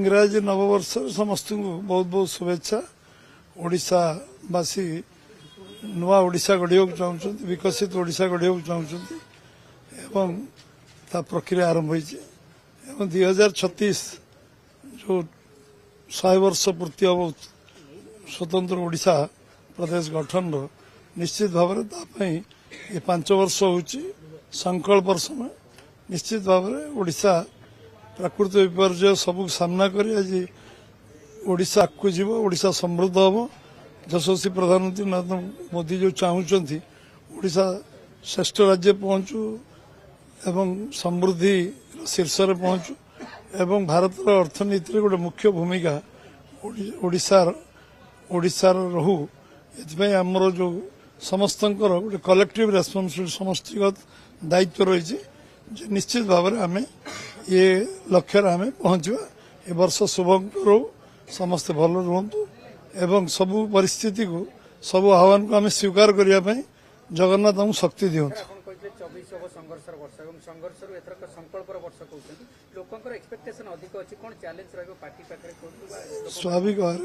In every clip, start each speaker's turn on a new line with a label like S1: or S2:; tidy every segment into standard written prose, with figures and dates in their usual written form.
S1: इंग्राजी नववर्ष समस्त को बहुत बहुत शुभेच्छा। ओडिशावासी नुआ ओडिशा गढ़ा चाहते विकसित ओडिशा गढ़ा चाहते एवं ता प्रक्रिया आरंभ होती 2036 जो 100 वर्ष पूर्ति हम स्वतंत्र ओडिशा प्रदेश गठन निश्चित भाव ये 5 वर्ष हूँ संकल्प समय निश्चित भाव ओडिशा प्राकृतिक विपर्य सब सामना कर आज ओडिशा आगू जीव ओडिशा समृद्ध हम यशस्वी प्रधानमंत्री नरेंद्र मोदी जो चाहते ओडिशा श्रेष्ठ राज्य पहुंचू एवं समृद्धि शीर्ष में पहुंचू एवं भारत अर्थनीति गोटे मुख्य भूमिका ओडिशार रहू ये आमर जो समस्त गोटे कलेक्टिव रेस्पॉन्सिबिलिटी समष्टिगत दायित्व रही निश्चित भाव में आम ये लक्ष्य आम पहुंचा ए वर्ष शुभंकर समस्ते भल रुहतु एवं सबू परिस्थिति को सबू आह्वान को आम स्वीकार करने जगन्नाथ आमको शक्ति दिंतु स्वाभाविक भाव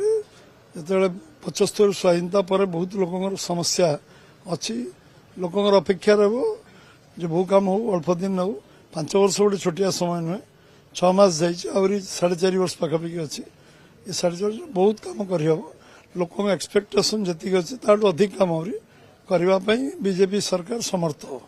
S1: जो 75 स्वाधीनता पर बहुत लोक समस्या अच्छी लोक अपेक्षा रहो जो बहु काम हो अल्प दिन हो 5 वर्ष गोटे छोटिया समय नुहे 6 मास जारी 4.5 वर्ष पाखापाखि अच्छी ये 4.5 बहुत कम करहब लोक एक्सपेक्टेशन जी अच्छी अधिक कम करने बीजेपी सरकार समर्थ हो।